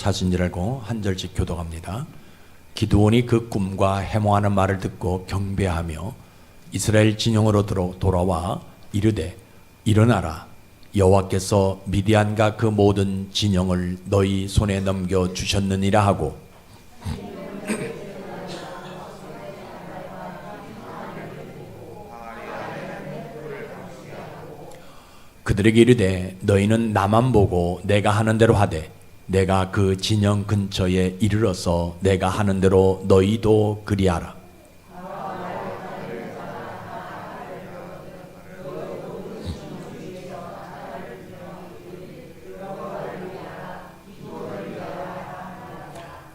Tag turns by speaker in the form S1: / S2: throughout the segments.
S1: 사순절 알고 한 절씩 교독합니다. 기드온이 그 꿈과 해몽하는 말을 듣고 경배하며 이스라엘 진영으로 돌아와 이르되 일어나라, 여호와께서 미디안과 그 모든 진영을 너희 손에 넘겨 주셨느니라 하고 그들에게 이르되 너희는 나만 보고 내가 하는 대로 하되 내가 그 진영 근처에 이르러서 내가 하는 대로 너희도 그리하라.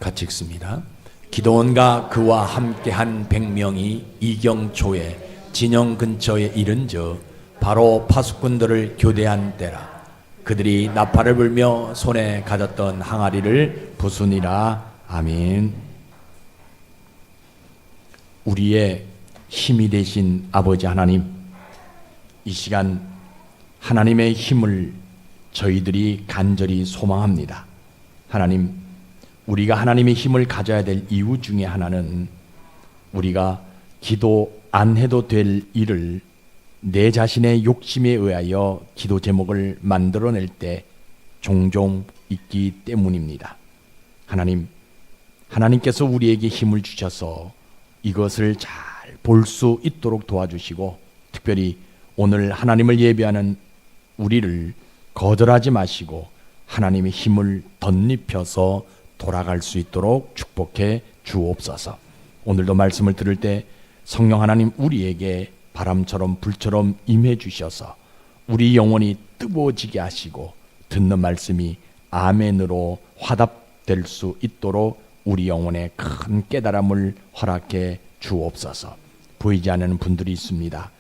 S1: 같이 읽습니다. 기드온과 그와 함께한 100명이 이경초에 진영 근처에 이른즉 바로 파수꾼들을 교대한 때라. 그들이 나팔을 불며 손에 가졌던 항아리를 부수니라. 아멘. 우리의 힘이 되신 아버지 하나님, 이 시간 하나님의 힘을 저희들이 간절히 소망합니다. 하나님, 우리가 하나님의 힘을 가져야 될 이유 중에 하나는 우리가 기도 안 해도 될 일을 내 자신의 욕심에 의하여 기도 제목을 만들어낼 때 종종 있기 때문입니다. 하나님, 하나님께서 우리에게 힘을 주셔서 이것을 잘 볼 수 있도록 도와주시고, 특별히 오늘 하나님을 예배하는 우리를 거절하지 마시고 하나님의 힘을 덧입혀서 돌아갈 수 있도록 축복해 주옵소서. 오늘도 말씀을 들을 때 성령 하나님 우리에게 바람처럼 불처럼 임해 주셔서 우리 영혼이 뜨거워지게 하시고 듣는 말씀이 아멘으로 화답될 수 있도록 우리 영혼에 큰 깨달음을 허락해 주옵소서. 보이지 않는 분들이 있습니다.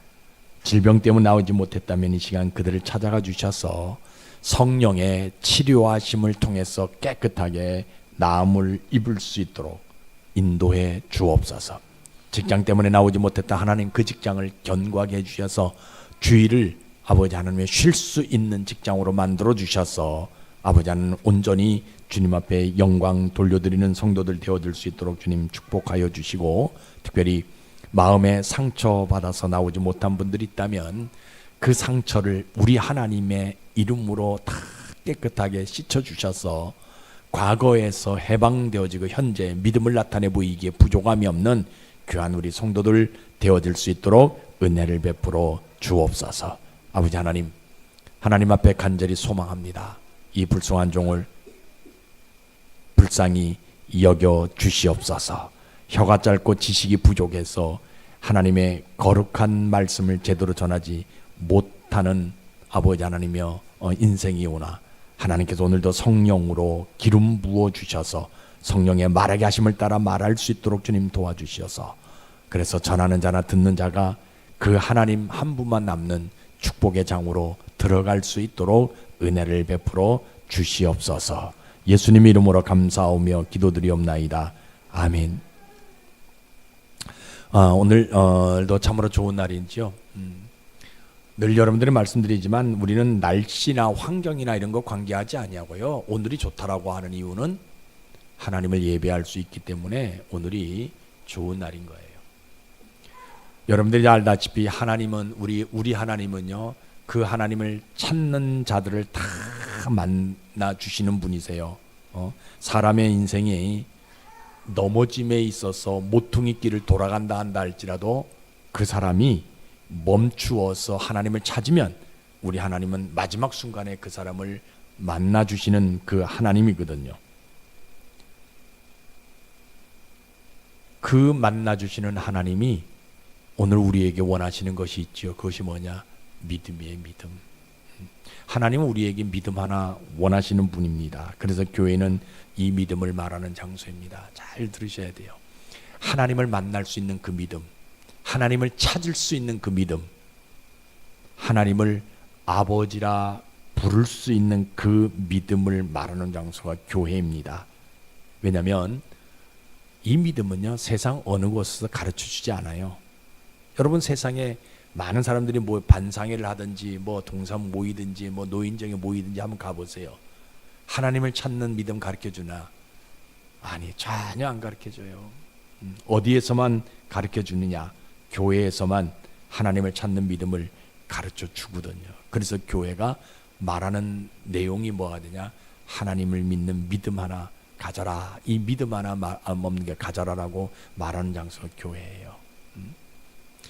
S1: 질병 때문에 나오지 못했다면 이 시간 그들을 찾아가 주셔서 성령의 치료하심을 통해서 깨끗하게 나음을 입을 수 있도록 인도해 주옵소서. 직장 때문에 나오지 못했다 하나님, 그 직장을 견고하게 해주셔서 주의를 아버지 하나님의 쉴 수 있는 직장으로 만들어 주셔서 아버지 하나님 온전히 주님 앞에 영광 돌려드리는 성도들 되어줄 수 있도록 주님 축복하여 주시고, 특별히 마음에 상처받아서 나오지 못한 분들이 있다면 그 상처를 우리 하나님의 이름으로 다 깨끗하게 씻어주셔서 과거에서 해방되어지고 현재 믿음을 나타내 보이기에 부족함이 없는 귀한 우리 성도들 되어질 수 있도록 은혜를 베풀어 주옵소서. 아버지 하나님, 하나님 앞에 간절히 소망합니다. 이 불쌍한 종을 불쌍히 여겨 주시옵소서. 혀가 짧고 지식이 부족해서 하나님의 거룩한 말씀을 제대로 전하지 못하는 아버지 하나님이여 인생이 오나 하나님께서 오늘도 성령으로 기름 부어 주셔서 성령의 말하게 하심을 따라 말할 수 있도록 주님 도와주셔서, 그래서 전하는 자나 듣는 자가 그 하나님 한 분만 남는 축복의 장으로 들어갈 수 있도록 은혜를 베풀어 주시옵소서. 예수님 이름으로 감사하며 기도드리옵나이다. 아멘. 오늘도 참으로 좋은 날이지요. 늘 여러분들이 말씀드리지만 우리는 날씨나 환경이나 이런 거 관계하지 아니하고요, 오늘이 좋다라고 하는 이유는 하나님을 예배할 수 있기 때문에 오늘이 좋은 날인 거예요. 여러분들이 알다시피 하나님은 우리 하나님은요, 그 하나님을 찾는 자들을 다 만나 주시는 분이세요. 사람의 인생이 넘어짐에 있어서 모퉁이 길을 돌아간다 한다 할지라도 그 사람이 멈추어서 하나님을 찾으면 우리 하나님은 마지막 순간에 그 사람을 만나 주시는 그 하나님이거든요. 그 만나 주시는 하나님이 오늘 우리에게 원하시는 것이 있지요. 그것이 뭐냐? 믿음이에요. 믿음. 하나님은 우리에게 믿음 하나 원하시는 분입니다. 그래서 교회는 이 믿음을 말하는 장소입니다. 잘 들으셔야 돼요. 하나님을 만날 수 있는 그 믿음, 하나님을 찾을 수 있는 그 믿음, 하나님을 아버지라 부를 수 있는 그 믿음을 말하는 장소가 교회입니다. 왜냐하면 이 믿음은요, 세상 어느 곳에서 가르쳐 주지 않아요. 여러분, 세상에 많은 사람들이 뭐 반상회를 하든지 뭐 동산 모이든지 뭐 노인정에 모이든지 한번 가보세요. 하나님을 찾는 믿음 가르쳐주나? 아니, 전혀 안 가르쳐줘요. 어디에서만 가르쳐주느냐? 교회에서만 하나님을 찾는 믿음을 가르쳐 주거든요. 그래서 교회가 말하는 내용이 뭐가 되냐? 하나님을 믿는 믿음 하나 가져라. 이 믿음 하나 없는 게 가져라라고 말하는 장소가 교회예요.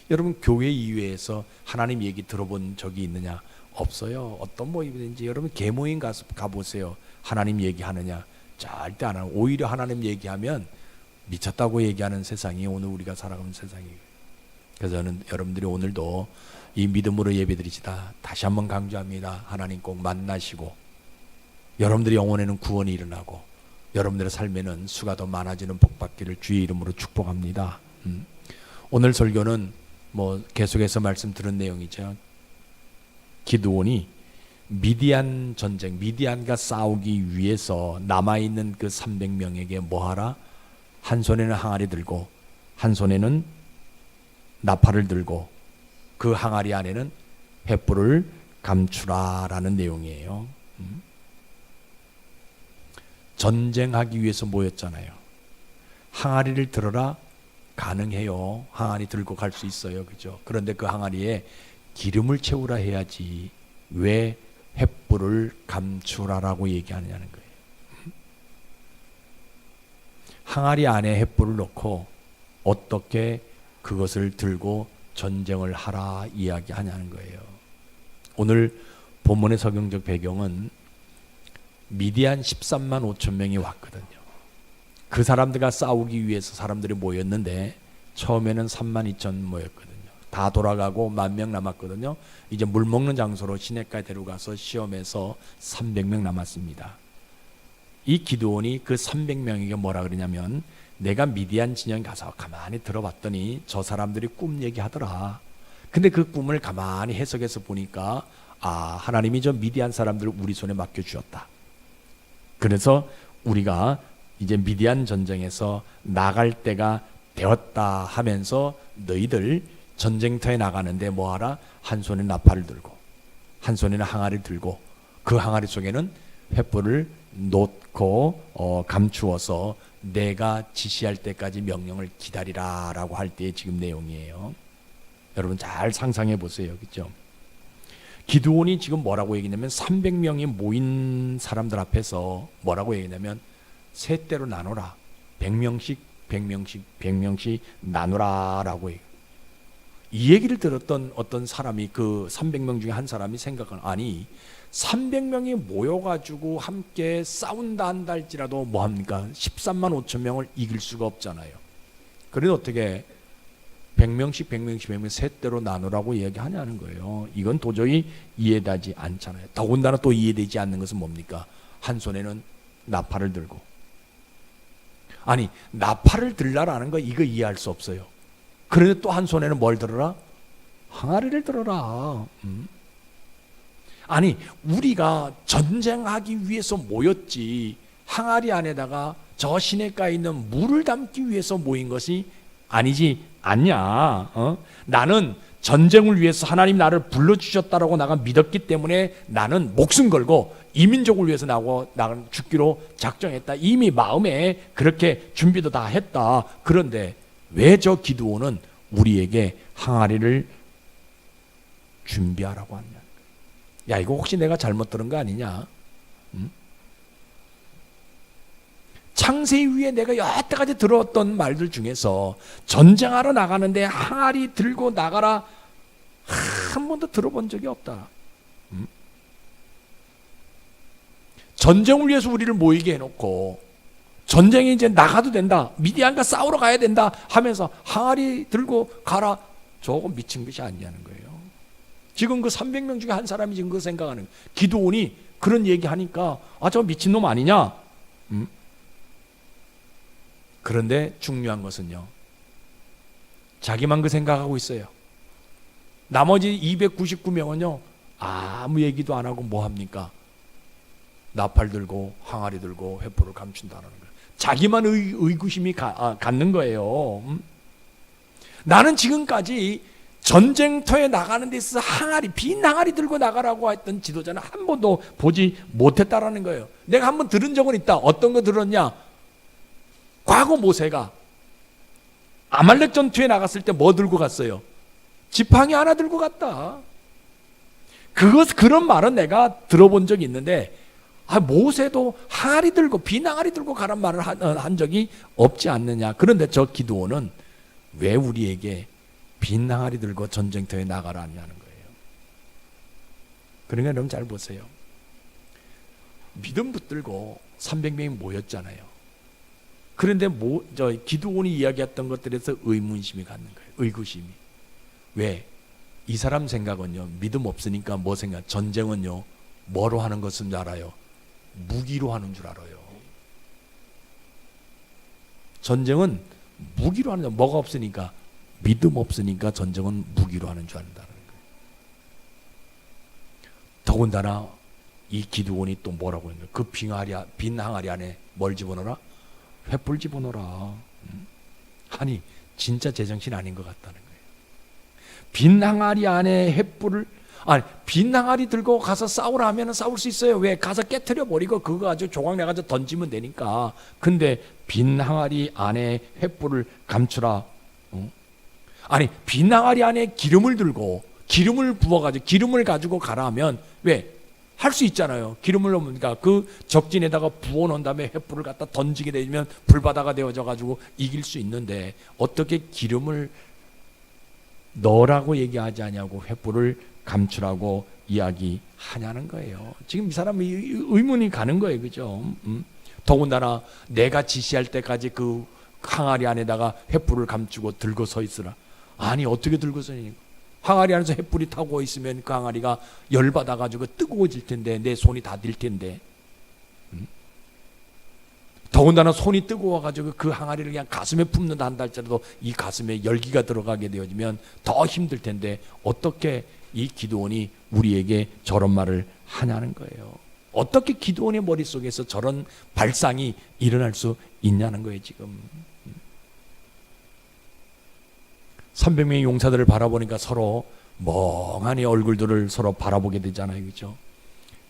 S1: 여러분, 교회 이외에서 하나님 얘기 들어본 적이 있느냐? 없어요. 어떤 모임이든지 여러분 개모임 가보세요. 하나님 얘기하느냐? 절대 안 하고, 오히려 하나님 얘기하면 미쳤다고 얘기하는 세상이 오늘 우리가 살아가는 세상이에요. 그래서 저는 여러분들이 오늘도 이 믿음으로 예배드리시다 다시 한번 강조합니다. 하나님 꼭 만나시고 여러분들의 영혼에는 구원이 일어나고 여러분들의 삶에는 수가 더 많아지는 복 받기를 주의 이름으로 축복합니다. 오늘 설교는 뭐 계속해서 말씀 들은 내용이죠. 기드온이 미디안 전쟁, 미디안과 싸우기 위해서 남아있는 그 300명에게 뭐하라? 한 손에는 항아리 들고 한 손에는 나팔을 들고 그 항아리 안에는 횃불을 감추라라는 내용이에요. 전쟁하기 위해서 모였잖아요. 항아리를 들어라? 가능해요. 항아리 들고 갈 수 있어요. 그죠? 그런데 그 항아리에 기름을 채우라 해야지 왜 횃불을 감추라라고 얘기하느냐는 거예요. 항아리 안에 횃불을 넣고 어떻게 그것을 들고 전쟁을 하라 이야기하냐는 거예요. 오늘 본문의 성경적 배경은 미디안 13만 5천 명이 왔거든요. 그 사람들과 싸우기 위해서 사람들이 모였는데 처음에는 3만 2천 모였거든요. 다 돌아가고 10,000명 남았거든요. 이제 물 먹는 장소로 시내가에 데려가서 시험해서 300명 남았습니다. 이 기드온이 그 300명에게 뭐라 그러냐면, 내가 미디안 진영 가서 가만히 들어봤더니 저 사람들이 꿈 얘기하더라. 근데 그 꿈을 가만히 해석해서 보니까 하나님이 저 미디안 사람들을 우리 손에 맡겨주었다. 그래서 우리가 이제 미디안 전쟁에서 나갈 때가 되었다 하면서 너희들 전쟁터에 나가는데 뭐하라? 한 손에 나팔을 들고 한 손에는 항아리를 들고 그 항아리 속에는 횃불을 놓고 감추어서 내가 지시할 때까지 명령을 기다리라 라고 할 때의 지금 내용이에요. 여러분 잘 상상해 보세요. 그렇죠? 기드온이 지금 뭐라고 얘기냐면 300명이 모인 사람들 앞에서 뭐라고 얘기냐면 세 대로 나누라. 100명씩 나누라 라고 얘기해요. 이 얘기를 들었던 어떤 사람이, 그 300명 중에 한 사람이 생각하는, 아니 300명이 모여가지고 함께 싸운다 한다 할지라도 뭐합니까? 13만 5천 명을 이길 수가 없잖아요. 그래도 어떻게 100명씩 세 대로 나누라고 얘기하냐는 거예요. 이건 도저히 이해되지 않잖아요. 더군다나 또 이해되지 않는 것은 뭡니까? 한 손에는 나팔을 들고, 아니 나팔을 들라라는 거 이거 이해할 수 없어요. 그런데 또 한 손에는 뭘 들어라? 항아리를 들어라. 아니 우리가 전쟁하기 위해서 모였지 항아리 안에다가 저 시냇가에 있는 물을 담기 위해서 모인 것이 아니지 않냐? 나는 전쟁을 위해서 하나님 나를 불러주셨다라고 내가 믿었기 때문에 나는 목숨 걸고 이 민족을 위해서 나는 죽기로 작정했다. 이미 마음에 그렇게 준비도 다 했다. 그런데 왜 저 기드온은 우리에게 항아리를 준비하라고 하냐? 야, 이거 혹시 내가 잘못 들은 거 아니냐? 창세기 위에 내가 여태까지 들었던 말들 중에서 전쟁하러 나가는데 항아리 들고 나가라 한 번도 들어본 적이 없다. 전쟁을 위해서 우리를 모이게 해놓고 전쟁에 이제 나가도 된다, 미디안과 싸우러 가야 된다 하면서 항아리 들고 가라, 저거 미친 것이 아니냐는 거예요. 지금 그 300명 중에 한 사람이 지금 그 생각하는, 기드온이 그런 얘기하니까 저 미친놈 아니냐? 그런데 중요한 것은요, 자기만 그 생각하고 있어요. 나머지 299명은요 아무 얘기도 안 하고 뭐 합니까? 나팔 들고 항아리 들고 횃불을 감춘다는 거예요. 자기만 의구심이 갖는 거예요. 나는 지금까지 전쟁터에 나가는 데 있어서 항아리, 빈 항아리 들고 나가라고 했던 지도자는 한 번도 보지 못했다라는 거예요. 내가 한 번 들은 적은 있다. 어떤 거 들었냐? 과거 모세가 아말렉 전투에 나갔을 때 뭐 들고 갔어요? 지팡이 하나 들고 갔다. 그런 말은 내가 들어본 적이 있는데, 모세도 항아리 들고, 빈 항아리 들고 가란 말을 한 적이 없지 않느냐. 그런데 저 기드온은 왜 우리에게 빈 항아리 들고 전쟁터에 나가라 하냐는 거예요. 그러니까 여러분 잘 보세요. 믿음 붙들고 300명이 모였잖아요. 그런데 기드온이 이야기했던 것들에서 의문심이 갖는 거예요. 의구심이. 왜? 이 사람 생각은요, 믿음 없으니까 뭐 생각? 전쟁은요, 뭐로 하는 것인 줄 알아요? 무기로 하는 줄 알아요. 전쟁은 무기로 하는 줄, 뭐가 없으니까? 믿음 없으니까 전쟁은 무기로 하는 줄 안다는 거예요. 더군다나 이 기드온이 또 뭐라고 했냐? 그 빈 항아리 안에 뭘 집어넣어라? 횃불 집어넣어라. 아니 진짜 제정신 아닌 것 같다는 거예요. 빈 항아리 안에 횃불을, 빈 항아리 들고 가서 싸우라 하면 싸울 수 있어요. 왜? 가서 깨트려 버리고 그거 아주 조각 내가지고 던지면 되니까. 근데 빈 항아리 안에 횃불을 감추라. 빈 항아리 안에 기름을 들고 기름을 부어가지고 기름을 가지고 가라 하면 왜? 할 수 있잖아요. 기름을 넣으니까 그 적진에다가 부어놓은 다음에 횃불을 갖다 던지게 되면 불바다가 되어져 가지고 이길 수 있는데, 어떻게 기름을 넣으라고 얘기하지 않냐고 횃불을 감추라고 이야기하냐는 거예요. 지금 이 사람이 의문이 가는 거예요. 그죠? 더군다나 내가 지시할 때까지 그 항아리 안에다가 횃불을 감추고 들고 서 있으라. 아니 어떻게 들고 서 있는 거야? 항아리 안에서 횃불이 타고 있으면 그 항아리가 열받아가지고 뜨거워질 텐데, 내 손이 다 딜 텐데. 더군다나 손이 뜨거워가지고 그 항아리를 그냥 가슴에 품는다 한다 할지라도 이 가슴에 열기가 들어가게 되어지면 더 힘들 텐데, 어떻게 이 기드온이 우리에게 저런 말을 하냐는 거예요. 어떻게 기드온의 머릿속에서 저런 발상이 일어날 수 있냐는 거예요. 지금 300명의 용사들을 바라보니까 서로 멍하니 얼굴들을 서로 바라보게 되잖아요. 그렇죠?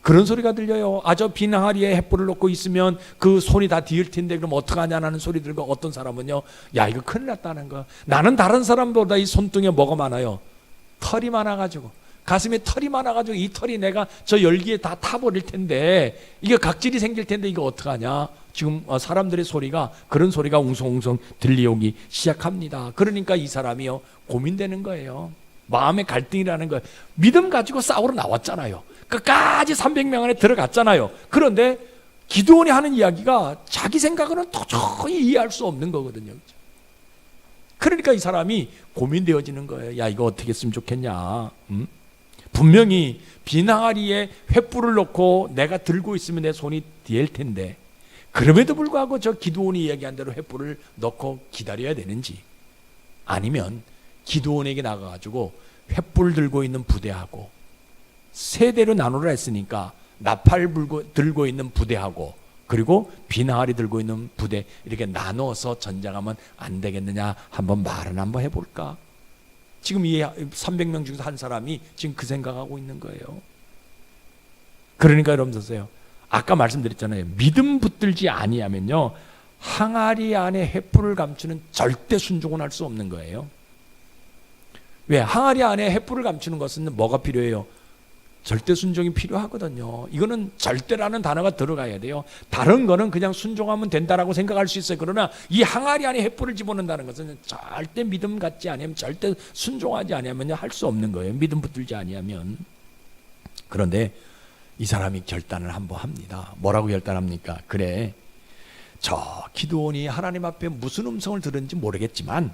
S1: 그런 소리가 들려요. 저 빈 항아리에 횃불을 놓고 있으면 그 손이 다 뒤을 텐데 그럼 어떡하냐는 소리 들고, 어떤 사람은요, 야 이거 큰일 났다는 거. 나는 다른 사람보다 이 손등에 뭐가 많아요? 털이 많아가지고, 가슴에 털이 많아가지고 이 털이 내가 저 열기에 다 타버릴 텐데, 이게 각질이 생길 텐데 이거 어떡하냐. 지금 사람들의 소리가, 그런 소리가 웅성웅성 들려오기 시작합니다. 그러니까 이 사람이요, 고민되는 거예요. 마음의 갈등이라는 거예요. 믿음 가지고 싸우러 나왔잖아요. 끝까지 300명 안에 들어갔잖아요. 그런데 기드온이 하는 이야기가 자기 생각으로는 도저히 이해할 수 없는 거거든요. 그러니까 이 사람이 고민되어지는 거예요. 야 이거 어떻게 했으면 좋겠냐. 분명히 빈 항아리에 횃불을 넣고 내가 들고 있으면 내 손이 될 텐데, 그럼에도 불구하고 저 기드온이 이야기한 대로 횃불을 넣고 기다려야 되는지, 아니면 기드온에게 나가가지고 횃불 들고 있는 부대하고, 세대로 나누라 했으니까 나팔 들고 있는 부대하고 그리고 빈 항아리 들고 있는 부대, 이렇게 나눠서 전쟁하면 안 되겠느냐. 한번 말은 한번 해볼까. 지금 이 300명 중에서 한 사람이 지금 그 생각하고 있는 거예요. 그러니까 여러분 보세요. 아까 말씀드렸잖아요. 믿음 붙들지 아니하면요, 항아리 안에 횃불을 감추는 절대 순종은 할 수 없는 거예요. 왜? 항아리 안에 횃불을 감추는 것은 뭐가 필요해요? 절대 순종이 필요하거든요. 이거는 절대라는 단어가 들어가야 돼요. 다른 거는 그냥 순종하면 된다라고 생각할 수 있어요. 그러나 이 항아리 안에 횃불을 집어넣는다는 것은 절대 믿음 갖지 아니하면, 절대 순종하지 아니하면 할 수 없는 거예요. 믿음 붙들지 아니하면. 그런데 이 사람이 결단을 한번 합니다. 뭐라고 결단합니까? 그래, 저 기드온이 하나님 앞에 무슨 음성을 들은지 모르겠지만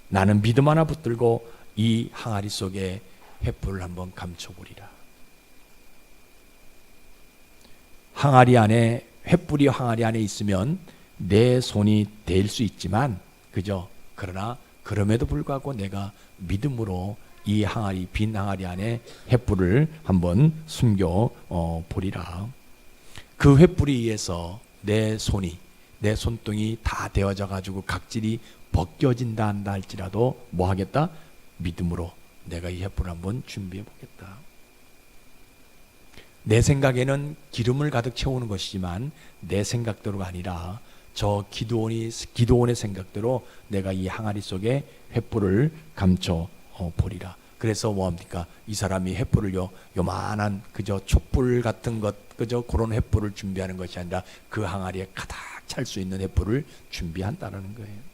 S1: 나는 믿음 하나 붙들고 이 항아리 속에 횃불을 한번 감춰보리라. 항아리 안에, 횃불이 항아리 안에 있으면 내 손이 될 수 있지만, 그죠? 그러나 그럼에도 불구하고 내가 믿음으로 이 항아리, 빈 항아리 안에 횃불을 한번 숨겨 보리라. 그 횃불에 의해서 내 손이, 내 손등이 다 데워져 가지고 각질이 벗겨진다 한다 할지라도 뭐 하겠다? 믿음으로 내가 이 횃불을 한번 준비해 보겠다. 내 생각에는 기름을 가득 채우는 것이지만 내 생각대로가 아니라 저 기드온의 생각대로 내가 이 항아리 속에 횃불을 감춰 보리라. 그래서 뭐합니까? 이 사람이 횃불을요, 요만한 그저 촛불 같은 것, 그저 그런 횃불을 준비하는 것이 아니라 그 항아리에 가득 찰 수 있는 횃불을 준비한다는 거예요.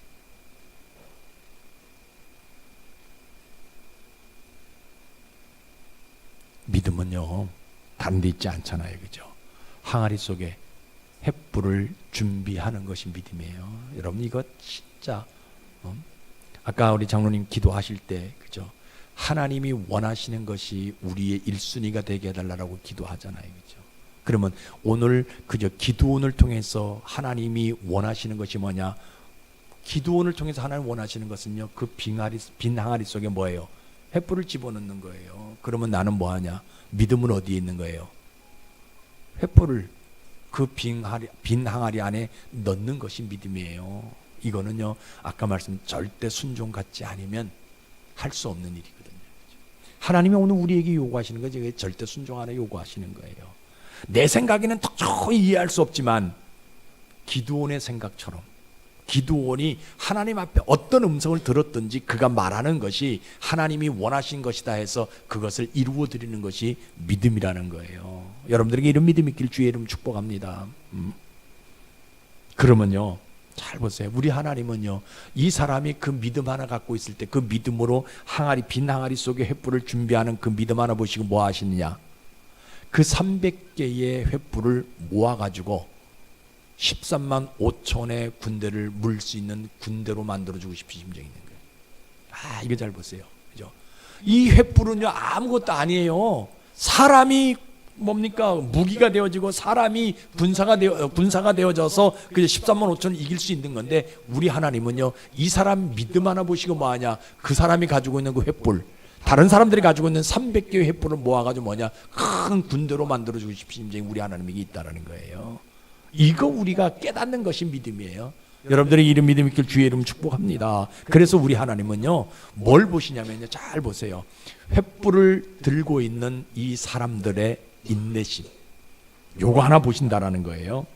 S1: 믿음은요, 다른 데 있지 않잖아요. 그죠? 항아리 속에 횃불을 준비하는 것이 믿음이에요. 여러분, 이거 진짜 아까 우리 장로님 기도하실 때, 그죠? 하나님이 원하시는 것이 우리의 1순위가 되게 해달라고 기도하잖아요. 그죠? 그러면 오늘 그저 기도원을 통해서 하나님이 원하시는 것이 뭐냐? 기도원을 통해서 하나님 원하시는 것은요, 그 빈 항아리 속에 뭐예요? 횃불을 집어넣는 거예요. 그러면 나는 뭐하냐? 믿음은 어디에 있는 거예요? 횃불을 그 빈 항아리 안에 넣는 것이 믿음이에요. 이거는요, 아까 말씀 절대 순종 같지 않으면 할 수 없는 일이거든요. 하나님이 오늘 우리에게 요구하시는 거지, 절대 순종 안에 요구하시는 거예요. 내 생각에는 도저히 이해할 수 없지만 기드온의 생각처럼 기드온이 하나님 앞에 어떤 음성을 들었든지 그가 말하는 것이 하나님이 원하신 것이다 해서 그것을 이루어 드리는 것이 믿음이라는 거예요. 여러분들에게 이런 믿음이 있길 주의 이름 축복합니다. 그러면요, 잘 보세요. 우리 하나님은요, 이 사람이 그 믿음 하나 갖고 있을 때 그 믿음으로 빈 항아리 속에 횃불을 준비하는 그 믿음 하나 보시고 뭐 하시느냐? 그 300개의 횃불을 모아가지고 13만 5천의 군대를 물 수 있는 군대로 만들어주고 싶은 심정이 있는 거예요. 이거 잘 보세요. 그죠? 이 횃불은요, 아무것도 아니에요. 사람이 뭡니까? 무기가 되어지고 사람이 군사가 되어져서 그 13만 5천을 이길 수 있는 건데, 우리 하나님은요, 이 사람 믿음 하나 보시고 뭐하냐? 그 사람이 가지고 있는 그 횃불, 다른 사람들이 가지고 있는 300개의 횃불을 모아가지고 뭐냐? 큰 군대로 만들어주고 싶은 심정이 우리 하나님에게 있다는 거예요. 이거 우리가 깨닫는 것이 믿음이에요. 여러분들의 이름 믿음 있길 주의 이름 축복합니다. 그래서 우리 하나님은요, 뭘 보시냐면요, 잘 보세요. 횃불을 들고 있는 이 사람들의 인내심, 요거 하나 보신다라는 거예요.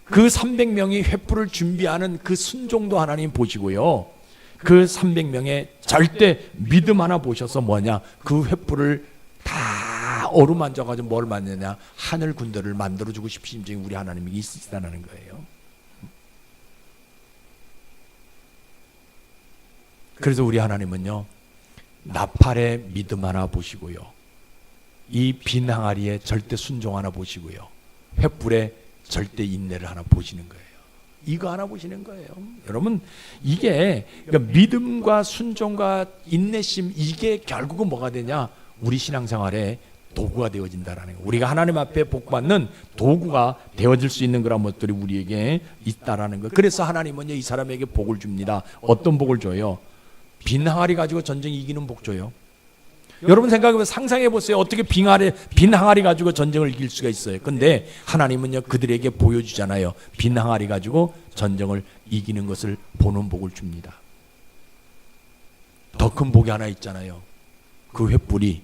S1: 그 300명이 횃불을 준비하는 그 순종도 하나님 보시고요, 그 300명의 절대 믿음 하나 보셔서 뭐냐? 그 횃불을 다 어루만져가지고 뭘 만드냐? 하늘 군대를 만들어주고 싶은 심정이 우리 하나님이 있으시다는 거예요. 그래서 우리 하나님은요, 나팔의 믿음 하나 보시고요, 이 빈 항아리에 절대 순종 하나 보시고요, 횃불에 절대 인내를 하나 보시는 거예요. 이거 하나 보시는 거예요. 여러분, 이게 그러니까 믿음과 순종과 인내심, 이게 결국은 뭐가 되냐? 우리 신앙생활에 도구가 되어진다라는 거예요. 우리가 하나님 앞에 복받는 도구가 되어질 수 있는 그런 것들이 우리에게 있다라는 거예요. 그래서 하나님은요, 이 사람에게 복을 줍니다. 어떤 복을 줘요? 빈 항아리 가지고 전쟁 이기는 복 줘요. 여러분 생각해보세요. 상상해보세요. 어떻게 빈 항아리 가지고 전쟁을 이길 수가 있어요. 근데 하나님은요, 그들에게 보여주잖아요. 빈 항아리 가지고 전쟁을 이기는 것을 보는 복을 줍니다. 더 큰 복이 하나 있잖아요. 그 횃불이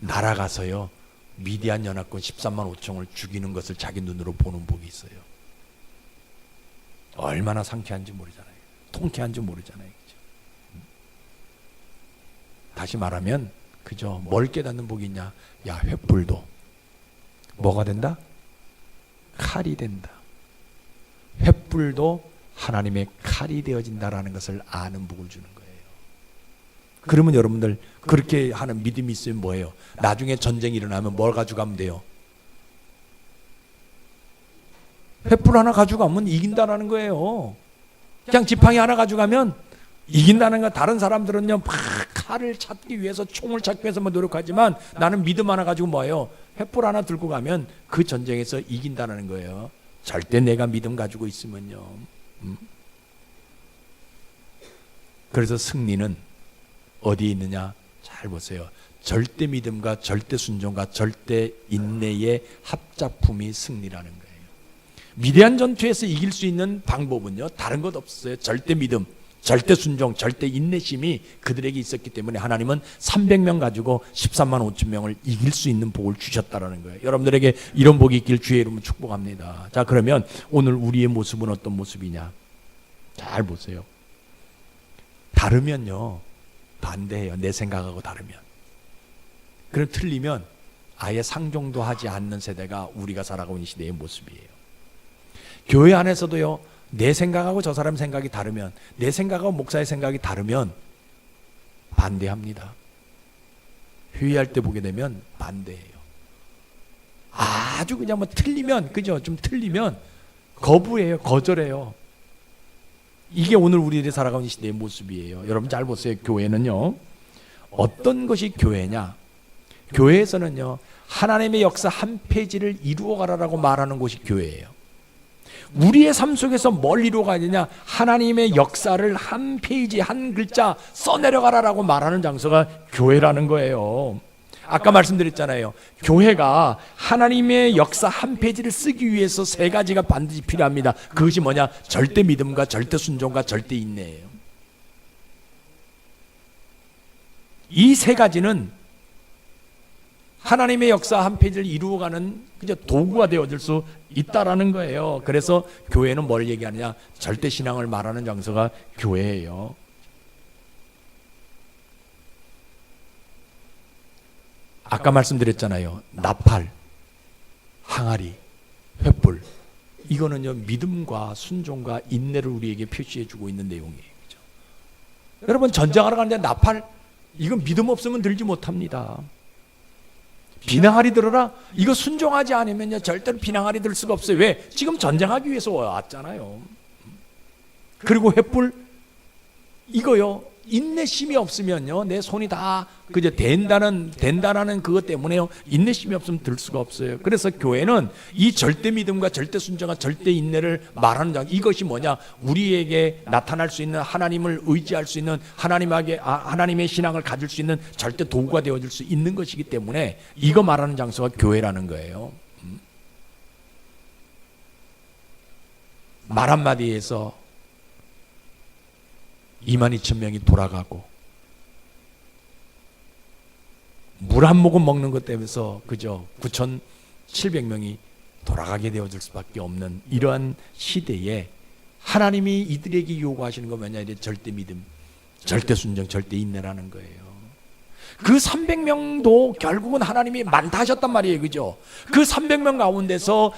S1: 날아가서요, 미디안 연합군 13만 5천을 죽이는 것을 자기 눈으로 보는 복이 있어요. 얼마나 상쾌한지 모르잖아요. 통쾌한지 모르잖아요. 그죠? 다시 말하면, 그죠? 뭘 깨닫는 복이 있냐? 야, 횃불도 뭐가 된다? 칼이 된다. 횃불도 하나님의 칼이 되어진다라는 것을 아는 복을 주는 거예요. 그러면 여러분들 그렇게 하는 믿음이 있으면 뭐예요? 나중에 전쟁이 일어나면 뭘 가져가면 돼요? 횃불 하나 가져가면 이긴다라는 거예요. 그냥 지팡이 하나 가져가면 이긴다는 거. 다른 사람들은요, 막 칼을 찾기 위해서, 총을 찾기 위해서 노력하지만 나는 믿음 하나 가지고 뭐예요? 횃불 하나 들고 가면 그 전쟁에서 이긴다는 거예요. 절대 내가 믿음 가지고 있으면요. 그래서 승리는 어디에 있느냐? 잘 보세요. 절대 믿음과 절대 순종과 절대 인내의 합작품이 승리라는 거예요. 미대한 전투에서 이길 수 있는 방법은요, 다른 것 없어요. 절대 믿음, 절대 순종, 절대 인내심이 그들에게 있었기 때문에 하나님은 300명 가지고 13만 5천 명을 이길 수 있는 복을 주셨다라는 거예요. 여러분들에게 이런 복이 있길 주의 이름으로 축복합니다. 자, 그러면 오늘 우리의 모습은 어떤 모습이냐? 잘 보세요. 다르면요, 반대해요. 내 생각하고 다르면. 그럼 틀리면 아예 상종도 하지 않는 세대가 우리가 살아가고 있는 시대의 모습이에요. 교회 안에서도요, 내 생각하고 저 사람 생각이 다르면, 내 생각하고 목사의 생각이 다르면 반대합니다. 회의할 때 보게 되면 반대해요. 아주 그냥 뭐 틀리면, 그죠? 좀 틀리면 거부해요. 거절해요. 이게 오늘 우리들이 살아가는 시대의 모습이에요. 여러분 잘 보세요. 교회는요, 어떤 것이 교회냐? 교회에서는요, 하나님의 역사 한 페이지를 이루어가라라고 말하는 곳이 교회예요. 우리의 삶 속에서 뭘 이루어가느냐? 하나님의 역사를 한 페이지 한 글자 써내려가라라고 말하는 장소가 교회라는 거예요. 아까 말씀드렸잖아요. 교회가 하나님의 역사 한 페이지를 쓰기 위해서 세 가지가 반드시 필요합니다. 그것이 뭐냐? 절대 믿음과 절대 순종과 절대 인내예요. 이 세 가지는 하나님의 역사 한 페이지를 이루어가는 그저 도구가 되어줄 수 있다라는 거예요. 그래서 교회는 뭘 얘기하느냐? 절대 신앙을 말하는 장소가 교회예요. 아까 말씀드렸잖아요. 나팔, 항아리, 횃불. 이거는요, 믿음과 순종과 인내를 우리에게 표시해주고 있는 내용이에요. 그렇죠? 여러분, 전쟁하러 가는데 나팔, 이건 믿음 없으면 들지 못합니다. 비낭하리 들어라? 이거 순종하지 않으면요, 절대로 비낭하리 들 수가 없어요. 왜? 지금 전쟁하기 위해서 왔잖아요. 그리고 횃불, 이거요, 인내심이 없으면요, 내 손이 다 그저 된다는 그것 때문에요, 인내심이 없으면 들 수가 없어요. 그래서 교회는 이 절대 믿음과 절대 순종과 절대 인내를 말하는 장, 이것이 뭐냐? 우리에게 나타날 수 있는, 하나님을 의지할 수 있는, 하나님의 신앙을 가질 수 있는 절대 도구가 되어줄 수 있는 것이기 때문에 이거 말하는 장소가 교회라는 거예요. 말 한마디에서 22,000명이 돌아가고, 물 한 모금 먹는 것 때문에 그저 9,700명이 돌아가게 되어질 수밖에 없는 이러한 시대에 하나님이 이들에게 요구하시는 건 뭐냐? 절대 믿음, 절대 순종, 절대 인내라는 거예요. 그 300명도 결국은 하나님이 많다 하셨단 말이에요. 그죠? 그 300명 가운데서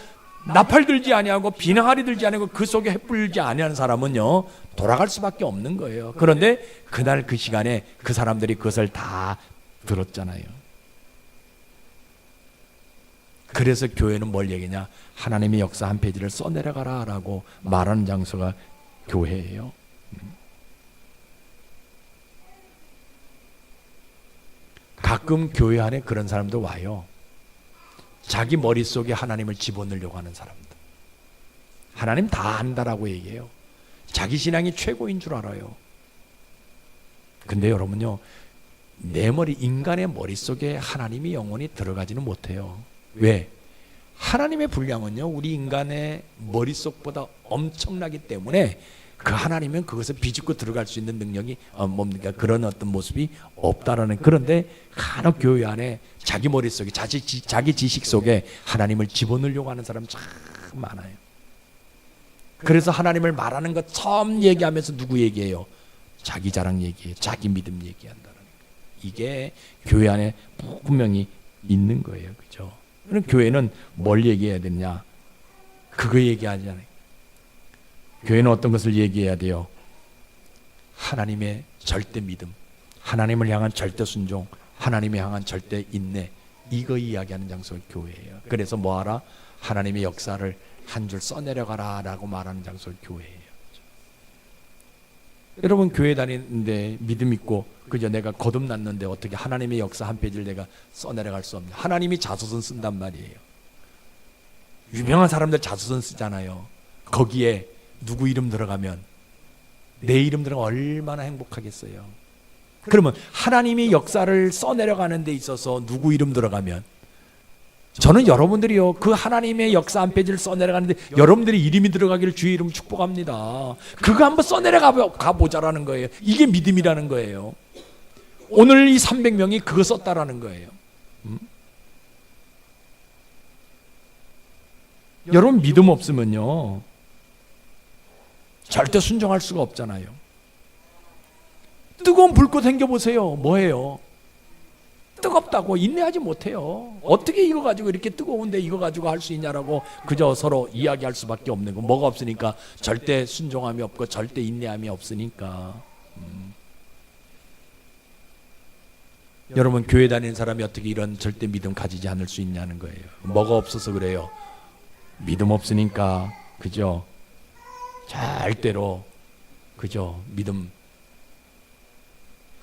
S1: 나팔 들지 아니하고 비낭하리 들지 아니하고 그 속에 햇불 들지 아니하는 사람은요, 돌아갈 수밖에 없는 거예요. 그런데 그날 그 시간에 그 사람들이 그것을 다 들었잖아요. 그래서 교회는 뭘 얘기냐? 하나님의 역사 한 페이지를 써내려가라 라고 말하는 장소가 교회예요. 가끔 교회 안에 그런 사람도 와요. 자기 머릿속에 하나님을 집어넣으려고 하는 사람들. 하나님 다 안다라고 얘기해요. 자기 신앙이 최고인 줄 알아요. 근데 여러분요, 인간의 머릿속에 하나님이 영원히 들어가지는 못해요. 왜? 하나님의 분량은요, 우리 인간의 머릿속보다 엄청나기 때문에 그 하나님은 그것을 비집고 들어갈 수 있는 능력이 뭡니까? 그런 어떤 모습이 없다라는. 그런데 간혹 교회 안에 자기 머릿속에 자기 지식 속에 하나님을 집어넣으려고 하는 사람 참 많아요. 그래서 하나님을 말하는 것 처음 얘기하면서 누구 얘기해요? 자기 자랑 얘기해요. 자기 믿음 얘기한다는 거예요. 이게 교회 안에 분명히 있는 거예요. 그죠? 그럼 교회는 뭘 얘기해야 되느냐? 그거 얘기하지 않아요. 교회는 어떤 것을 얘기해야 돼요? 하나님의 절대 믿음, 하나님을 향한 절대 순종, 하나님을 향한 절대 인내, 이거 이야기하는 장소가 교회예요. 그래서 뭐하라? 하나님의 역사를 한 줄 써내려가라 라고 말하는 장소가 교회예요. 여러분, 교회 다니는데 믿음 있고 그저 내가 거듭났는데 어떻게 하나님의 역사 한 페이지를 내가 써내려갈 수 없냐? 하나님이 자소서 쓴단 말이에요. 유명한 사람들 자소서 쓰잖아요. 거기에 누구 이름 들어가면, 내 이름 들어가면 얼마나 행복하겠어요. 그러면 하나님이 역사를 써내려가는 데 있어서 누구 이름 들어가면 저는 여러분들이요, 그 하나님의 역사 한 페이지를 써내려가는데 여러분들이 이름이 들어가기를 주의 이름 축복합니다. 그거 한번 써내려가 보자라는 거예요. 이게 믿음이라는 거예요. 오늘 이 300명이 그거 썼다라는 거예요. 여러분 믿음 없으면요 절대 순종할 수가 없잖아요. 뜨거운 불꽃 당겨보세요. 뭐예요? 뜨겁다고 인내하지 못해요. 어떻게 이거 가지고 이렇게 뜨거운데 이거 가지고 할 수 있냐라고 그저 서로 이야기할 수밖에 없는 거. 뭐가 없으니까 절대 순종함이 없고 절대 인내함이 없으니까. 여러분 교회 다니는 사람이 어떻게 이런 절대 믿음 가지지 않을 수 있냐는 거예요. 뭐가 없어서 그래요? 믿음 없으니까 그죠? 절대로 그죠? 믿음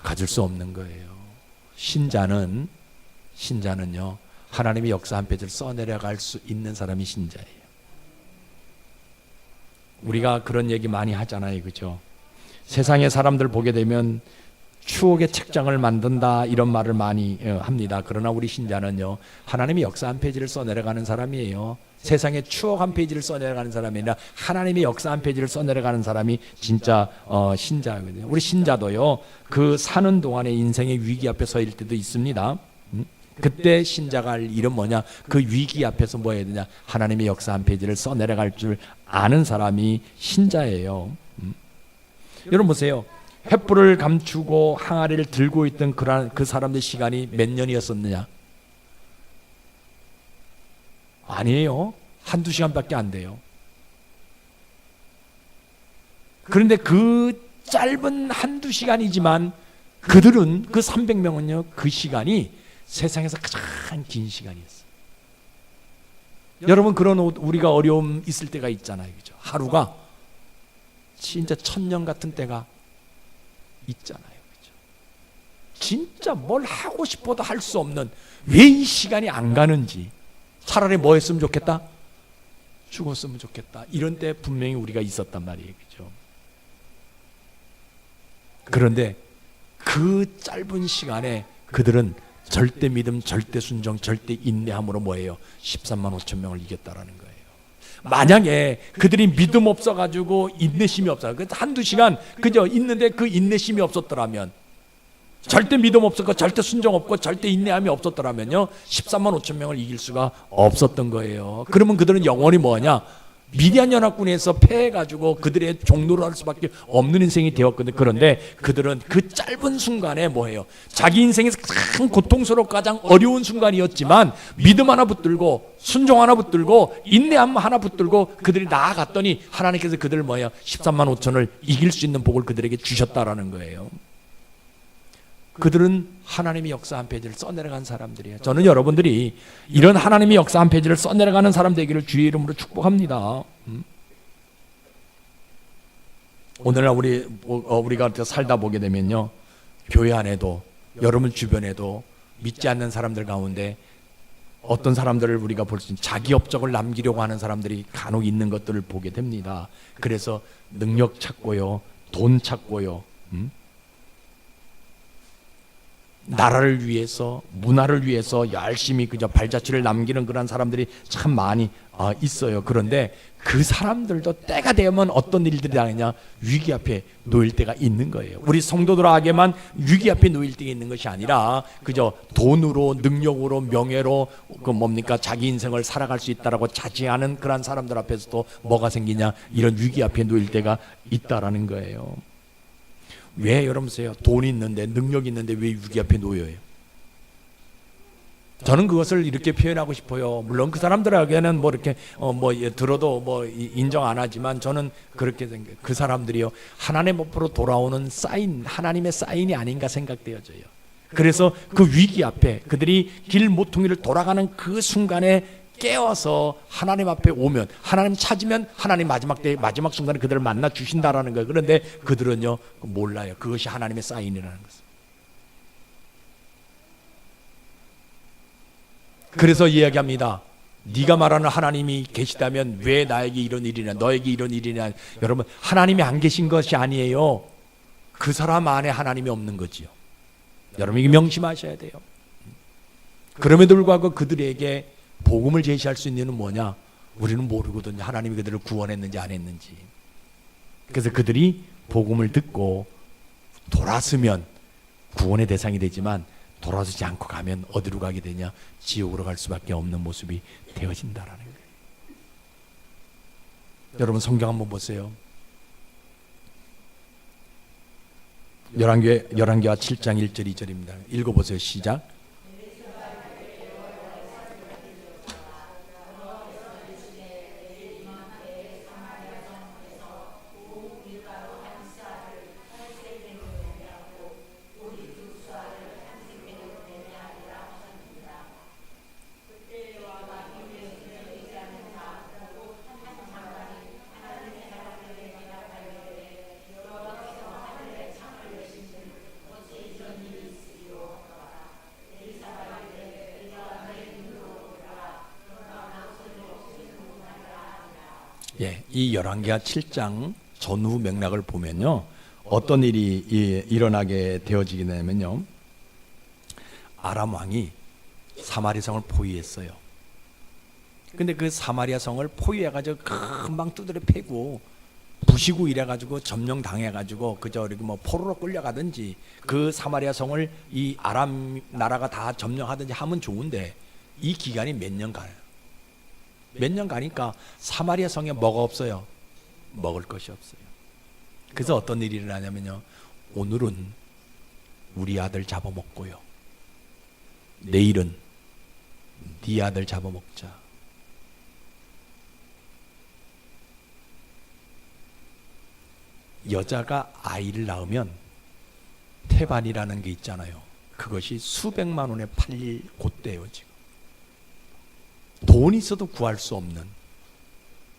S1: 가질 수 없는 거예요. 신자는요 하나님의 역사 한 페이지를 써내려갈 수 있는 사람이 신자예요. 우리가 그런 얘기 많이 하잖아요, 그죠? 세상의 사람들 보게 되면 추억의 책장을 만든다 이런 말을 많이 합니다. 그러나 우리 신자는요 하나님의 역사 한 페이지를 써내려가는 사람이에요. 세상의 추억 한 페이지를 써내려가는 사람이 아니라 하나님의 역사 한 페이지를 써내려가는 사람이 진짜 신자거든요. 우리 신자도요 그 사는 동안에 인생의 위기 앞에 서일 때도 있습니다. 그때 신자가 할 일은 뭐냐? 그 위기 앞에서 뭐 해야 되냐? 하나님의 역사 한 페이지를 써내려갈 줄 아는 사람이 신자예요. 여러분 보세요. 횃불을 감추고 항아리를 들고 있던 그 사람들 시간이 몇 년이었었느냐? 아니에요. 한두 시간밖에 안 돼요. 그런데 그 짧은 한두 시간이지만 그들은 그 300명은요 그 시간이 세상에서 가장 긴 시간이었어요. 여러분 그런 우리가 어려움 있을 때가 있잖아요, 그죠? 하루가 진짜 1000년 같은 때가 있잖아요, 그죠? 진짜 뭘 하고 싶어도 할 수 없는 왜 이 시간이 안 가는지 차라리 뭐 했으면 좋겠다? 죽었으면 좋겠다. 이런 때 분명히 우리가 있었단 말이에요, 그죠? 그런데 그 짧은 시간에 그들은 절대 믿음, 절대 순종, 절대 인내함으로 뭐예요? 13만 5천 명을 이겼다라는 거예요. 만약에 그들이 믿음 없어가지고 인내심이 없어, 한두 시간 그저 있는데 그 인내심이 없었더라면, 절대 믿음 없었고 절대 순종 없고 절대 인내함이 없었더라면요 13만 5천 명을 이길 수가 없었던 거예요. 그러면 그들은 영원히 뭐냐? 미디안 연합군에서 패해가지고 그들의 종노를 할 수밖에 없는 인생이 되었거든요. 그런데 그들은 그 짧은 순간에 뭐예요? 자기 인생에서 가장 고통스럽고 가장 어려운 순간이었지만 믿음 하나 붙들고 순종 하나 붙들고 인내함 하나 붙들고 그들이 나아갔더니 하나님께서 그들을 뭐예요? 13만 5천을 이길 수 있는 복을 그들에게 주셨다라는 거예요. 그들은 하나님의 역사 한 페이지를 써내려간 사람들이에요. 저는 여러분들이 이런 하나님의 역사 한 페이지를 써내려가는 사람 되기를 주의 이름으로 축복합니다. 오늘날 우리가 살다 보게 되면요 교회 안에도 여러분 주변에도 믿지 않는 사람들 가운데 어떤 사람들을 우리가 볼 수 있는 자기 업적을 남기려고 하는 사람들이 간혹 있는 것들을 보게 됩니다. 그래서 능력 찾고요, 돈 찾고요, 나라를 위해서, 문화를 위해서 열심히 그저 발자취를 남기는 그런 사람들이 참 많이 있어요. 그런데 그 사람들도 때가 되면 어떤 일들이 당하냐? 위기 앞에 놓일 때가 있는 거예요. 우리 성도들에게만 위기 앞에 놓일 때가 있는 것이 아니라 그저 돈으로, 능력으로, 명예로 자기 인생을 살아갈 수 있다라고 자지하는 그런 사람들 앞에서도 뭐가 생기냐? 이런 위기 앞에 놓일 때가 있다라는 거예요. 왜 여러분 보세요. 돈이 있는데 능력이 있는데 왜 위기 앞에 놓여요? 저는 그것을 이렇게 표현하고 싶어요. 물론 그 사람들에게는 뭐 이렇게 들어도 뭐 인정 안 하지만 저는 그렇게 생각해요. 그 사람들이요 하나님 앞으로 돌아오는 사인, 하나님의 사인이 아닌가 생각되어져요. 그래서 그 위기 앞에 그들이 길 모퉁이를 돌아가는 그 순간에 깨어서 하나님 앞에 오면, 하나님 찾으면 하나님 마지막 순간에 그들을 만나 주신다라는 거예요. 그런데 그들은요 몰라요. 그것이 하나님의 사인이라는 것을. 그래서 이야기합니다. 네가 말하는 하나님이 계시다면 왜 나에게 이런 일이냐, 너에게 이런 일이냐. 여러분 하나님이 안 계신 것이 아니에요. 그 사람 안에 하나님이 없는 거지요. 여러분 이게 명심하셔야 돼요. 그럼에도 불구하고 그들에게 복음을 제시할 수 있는 이유는 뭐냐? 우리는 모르거든요. 하나님이 그들을 구원했는지 안 했는지. 그래서 그들이 복음을 듣고 돌아서면 구원의 대상이 되지만 돌아서지 않고 가면 어디로 가게 되냐? 지옥으로 갈 수밖에 없는 모습이 되어진다라는 거예요. 여러분 성경 한번 보세요. 열왕기하 7장 1절 2절입니다. 읽어보세요. 시작. 예, 이 열왕기하 7장 전후 맥락을 보면요, 어떤 일이 일어나게 되어지게 되면요, 아람 왕이 사마리아 성을 포위했어요. 근데 그 사마리아 성을 포위해가지고 금방 두드려 패고 부시고 이래가지고 점령당해가지고 그저 이렇게 뭐 포로로 끌려가든지 그 사마리아 성을 이 아람 나라가 다 점령하든지 하면 좋은데 이 기간이 몇 년 가요. 몇 년 가니까 사마리아 성에 뭐가 없어요? 먹을 것이 없어요. 그래서 어떤 일이 일어나냐면요, 오늘은 우리 아들 잡아먹고요, 내일은 네 아들 잡아먹자. 여자가 아이를 낳으면 태반이라는 게 있잖아요. 그것이 수백만 원에 팔릴 곳대요. 지금 돈 있어도 구할 수 없는,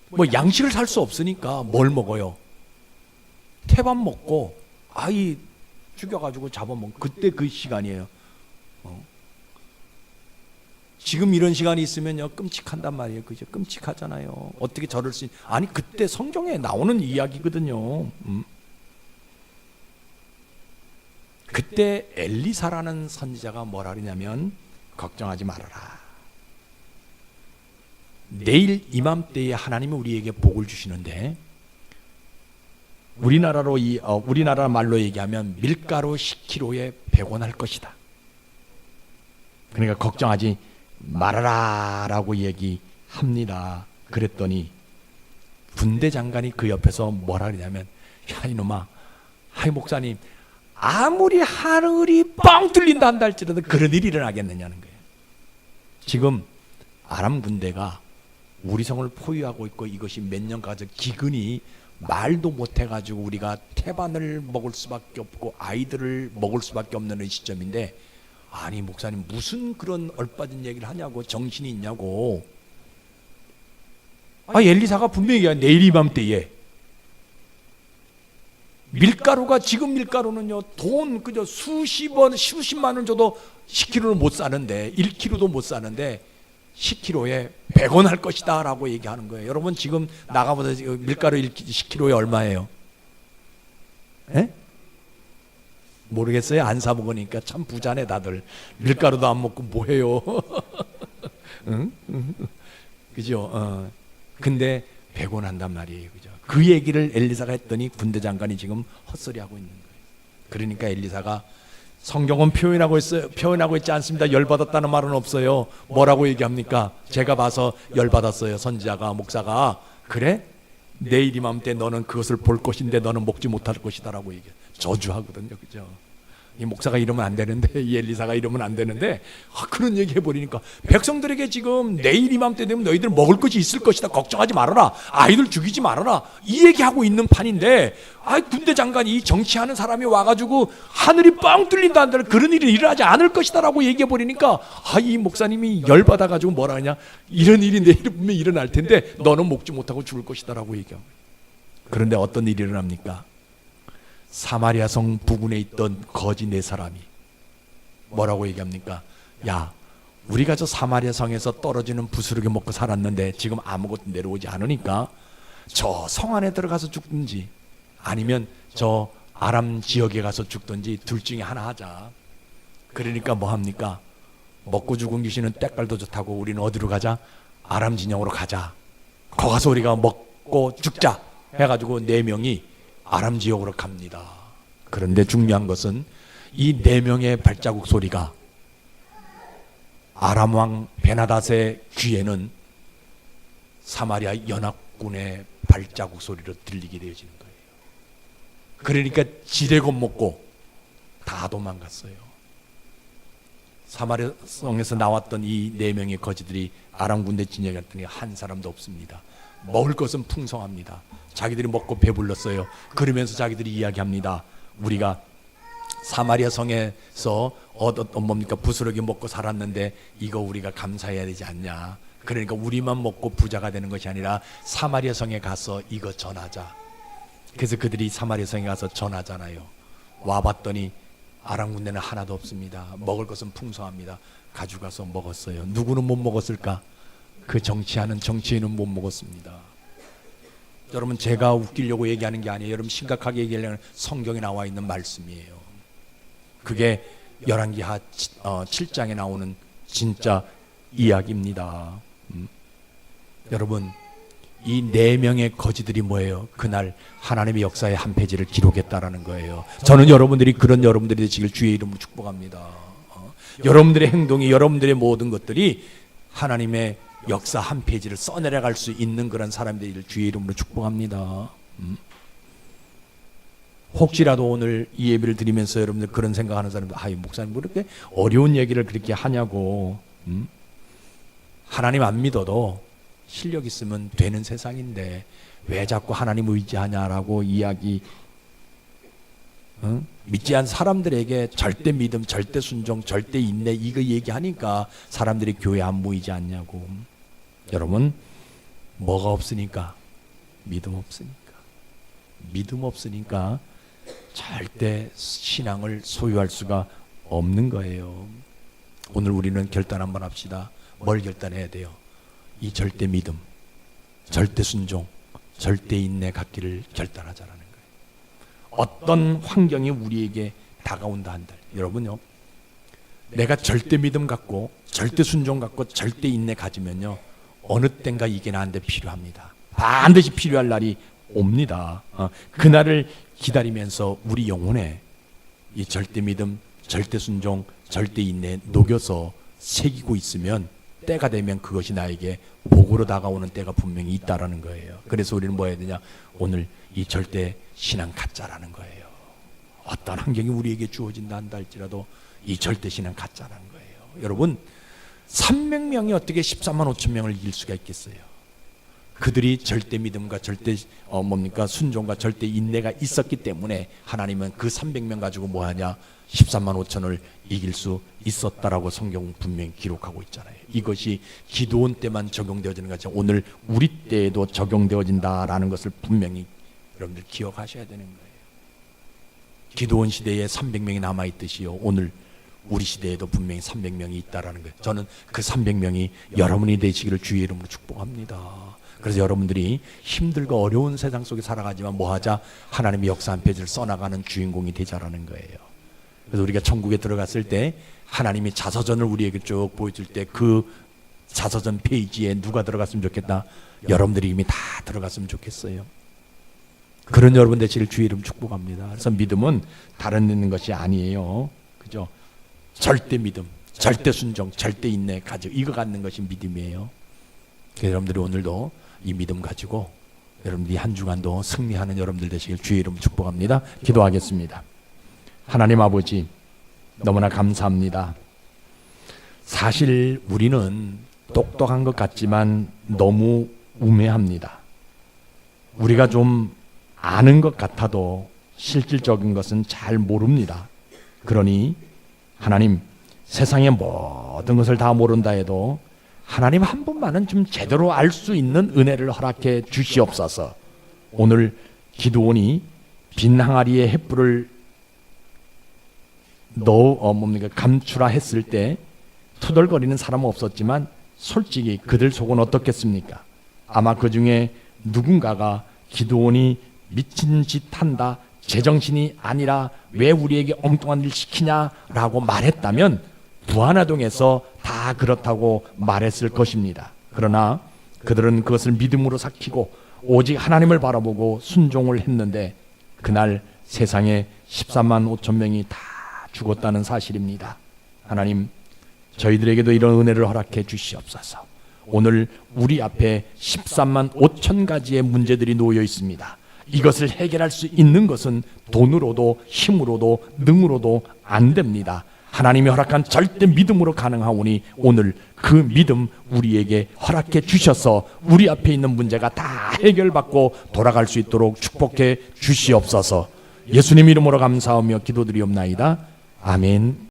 S1: 뭐 양식을 살 수 없으니까 뭘 먹어요? 태반 먹고 아이 죽여가지고 잡아먹고, 그때 그 시간이에요. 지금 이런 시간이 있으면요 끔찍한단 말이에요. 그죠? 끔찍하잖아요. 어떻게 저럴 수 아니, 그때 성경에 나오는 이야기거든요. 그때 엘리사라는 선지자가 뭐라 그러냐면, 걱정하지 말아라. 내일 이맘때에 하나님이 우리에게 복을 주시는데, 우리나라 말로 얘기하면 밀가루 10kg에 100원 할 것이다. 그러니까 걱정하지 말아라 라고 얘기합니다. 그랬더니 군대 장관이 그 옆에서 뭐라 그러냐면, 야 이놈아, 하이 목사님, 아무리 하늘이 뻥 뚫린다 한다 할지라도 그런 일이 일어나겠느냐는 거예요. 지금 아람 군대가 우리 성을 포위하고 있고, 이것이 몇 년까지 기근이 말도 못해가지고 우리가 태반을 먹을 수밖에 없고 아이들을 먹을 수밖에 없는 시점인데, 아니 목사님 무슨 그런 얼빠진 얘기를 하냐고, 정신이 있냐고. 엘리사가 분명히 얘기해. 내일 이맘때에 밀가루가, 지금 밀가루는요 돈 그저 수십만 원 줘도 10kg를 못 사는데, 1kg도 못 사는데 10kg에 100원 할 것이다 라고 얘기하는 거예요. 여러분 지금 나가보다 밀가루 10kg에 얼마예요? 에? 모르겠어요. 안 사 먹으니까 참 부자네 다들. 밀가루도 안 먹고 뭐해요? 응? 그죠? 근데 100원 한단 말이에요. 그죠? 그 얘기를 엘리사가 했더니 군대 장관이 지금 헛소리하고 있는 거예요. 그러니까 엘리사가, 성경은 표현하고 있지 않습니다. 열받았다는 말은 없어요. 뭐라고 얘기합니까? 제가 봐서 열받았어요. 선지자가, 목사가. 그래? 내일 이맘때 너는 그것을 볼 것인데 너는 먹지 못할 것이다 라고 얘기해요. 저주하거든요. 그죠? 이 목사가 이러면 안 되는데, 이 엘리사가 이러면 안 되는데, 그런 얘기 해버리니까 백성들에게 지금 내일 이맘때 되면 너희들 먹을 것이 있을 것이다, 걱정하지 말아라, 아이들 죽이지 말아라, 이 얘기하고 있는 판인데, 군대 장관이, 정치하는 사람이 와가지고 하늘이 뻥 뚫린다는 그런 일이 일어나지 않을 것이다 라고 얘기해버리니까, 이 목사님이 열받아가지고 뭐라 하냐, 이런 일이 내일 분명히 일어날 텐데 너는 먹지 못하고 죽을 것이다 라고 얘기하고. 그런데 어떤 일이 일어납니까? 사마리아 성 부근에 있던 거지 네 사람이 뭐라고 얘기합니까? 야, 우리가 저 사마리아 성에서 떨어지는 부스러기 먹고 살았는데 지금 아무것도 내려오지 않으니까 저 성 안에 들어가서 죽든지 아니면 저 아람 지역에 가서 죽든지 둘 중에 하나 하자. 그러니까 뭐 합니까? 먹고 죽은 귀신은 때깔도 좋다고 우리는 어디로 가자? 아람 진영으로 가자. 거 가서 우리가 먹고 죽자 해가지고 4명이 아람 지역으로 갑니다. 그런데 중요한 것은 이 4명의 발자국 소리가 아람 왕 베나닷의 귀에는 사마리아 연합군의 발자국 소리로 들리게 되어지는 거예요. 그러니까 지레 겁먹고 다 도망갔어요. 사마리아 성에서 나왔던 이 4명의 거지들이 아람 군대 진영에 갔더니 한 사람도 없습니다. 먹을 것은 풍성합니다. 자기들이 먹고 배불렀어요. 그러면서 자기들이 이야기합니다. 우리가 사마리아 성에서 얻었던 뭡니까? 부스러기 먹고 살았는데 이거 우리가 감사해야 되지 않냐. 그러니까 우리만 먹고 부자가 되는 것이 아니라 사마리아 성에 가서 이거 전하자. 그래서 그들이 사마리아 성에 가서 전하잖아요. 와봤더니 아람 군대는 하나도 없습니다. 먹을 것은 풍성합니다. 가져가서 먹었어요. 누구는 못 먹었을까? 그 정치하는 정치인은 못 먹었습니다. 여러분, 제가 웃기려고 얘기하는 게 아니에요. 여러분, 심각하게 얘기하려면 성경에 나와 있는 말씀이에요. 그게 열왕기하 7장에 나오는 진짜 이야기입니다. 여러분, 이 4명의 거지들이 뭐예요? 그날 하나님의 역사의 한 페이지를 기록했다라는 거예요. 저는 여러분들이 그런 여러분들이 되시길 주의 이름으로 축복합니다. 여러분들의 행동이, 여러분들의 모든 것들이 하나님의 역사 한 페이지를 써내려갈 수 있는 그런 사람들을 주의 이름으로 축복합니다. 혹시라도 오늘 이 예배를 드리면서 여러분들 그런 생각하는 사람들, 아이 목사님 뭐 이렇게 어려운 얘기를 그렇게 하냐고. 하나님 안 믿어도 실력 있으면 되는 세상인데 왜 자꾸 하나님 의지하냐라고 이야기, 믿지 않은 사람들에게 절대 믿음, 절대 순종, 절대 인내 이거 얘기하니까 사람들이 교회 안 모이지 않냐고. 여러분, 뭐가 없으니까? 믿음 없으니까. 믿음 없으니까 절대 신앙을 소유할 수가 없는 거예요. 오늘 우리는 결단 한번 합시다. 뭘 결단해야 돼요? 이 절대 믿음, 절대 순종, 절대 인내 갖기를 결단하자라는 거예요. 어떤 환경이 우리에게 다가온다 한들, 여러분요, 내가 절대 믿음 갖고 절대 순종 갖고 절대 인내 가지면요, 어느 땐가 이게 나한테 필요합니다. 반드시 필요할 날이 옵니다. 그날을 기다리면서 우리 영혼에 이 절대 믿음, 절대 순종, 절대 인내에 녹여서 새기고 있으면 때가 되면 그것이 나에게 복으로 다가오는 때가 분명히 있다라는 거예요. 그래서 우리는 뭐 해야 되냐? 오늘 이 절대 신앙 갖자라는 거예요. 어떤 환경이 우리에게 주어진다 한다 할지라도 이 절대 신앙 갖자라는 거예요. 여러분, 300명이 어떻게 14만 5천 명을 이길 수가 있겠어요? 그들이 절대 믿음과 절대 순종과 절대 인내가 있었기 때문에 하나님은 그 300명 가지고 뭐 하냐? 14만 5천을 이길 수 있었다라고 성경은 분명히 기록하고 있잖아요. 이것이 기드온 때만 적용되어지는 것이 오늘 우리 때에도 적용되어진다라는 것을 분명히 여러분들 기억하셔야 되는 거예요. 기드온 시대에 300명이 남아있듯이요, 오늘 우리 시대에도 분명히 300명이 있다라는 거예요. 저는 그 300명이 여러분이 되시기를 주의 이름으로 축복합니다. 그래서 여러분들이 힘들고 어려운 세상 속에 살아가지만 뭐하자? 하나님의 역사 한 페이지를 써나가는 주인공이 되자라는 거예요. 그래서 우리가 천국에 들어갔을 때 하나님이 자서전을 우리에게 쭉 보여줄 때 그 자서전 페이지에 누가 들어갔으면 좋겠다? 여러분들이 이미 다 들어갔으면 좋겠어요. 그런 여러분 되시길 주의 이름 축복합니다. 그래서 믿음은 다른 있는 것이 아니에요. 그죠? 절대 믿음, 절대 순종, 절대 인내 가지고 이거 갖는 것이 믿음이에요. 그래서 여러분들이 오늘도 이 믿음 가지고 여러분들이 한 주간도 승리하는 여러분들 되시길 주의 이름 축복합니다. 기도하겠습니다. 하나님 아버지, 너무나 감사합니다. 사실 우리는 똑똑한 것 같지만 너무 우매합니다. 우리가 좀 아는 것 같아도 실질적인 것은 잘 모릅니다. 그러니 하나님, 세상의 모든 것을 다 모른다 해도 하나님 한 분만은 좀 제대로 알 수 있는 은혜를 허락해 주시옵소서. 오늘 기드온이 빈 항아리에 횃불을 감추라 했을 때 투덜거리는 사람은 없었지만 솔직히 그들 속은 어떻겠습니까? 아마 그 중에 누군가가 기드온이 미친 짓 한다, 제정신이 아니라 왜 우리에게 엉뚱한 일 시키냐라고 말했다면 부하나동에서 다 그렇다고 말했을 것입니다. 그러나 그들은 그것을 믿음으로 삭히고 오직 하나님을 바라보고 순종을 했는데 그날 세상에 13만 5천 명이 다 죽었다는 사실입니다. 하나님, 저희들에게도 이런 은혜를 허락해 주시옵소서. 오늘 우리 앞에 13만 5천 가지의 문제들이 놓여 있습니다. 이것을 해결할 수 있는 것은 돈으로도 힘으로도 능으로도 안 됩니다. 하나님이 허락한 절대 믿음으로 가능하오니 오늘 그 믿음 우리에게 허락해 주셔서 우리 앞에 있는 문제가 다 해결받고 돌아갈 수 있도록 축복해 주시옵소서. 예수님 이름으로 감사하며 기도드리옵나이다. 아멘.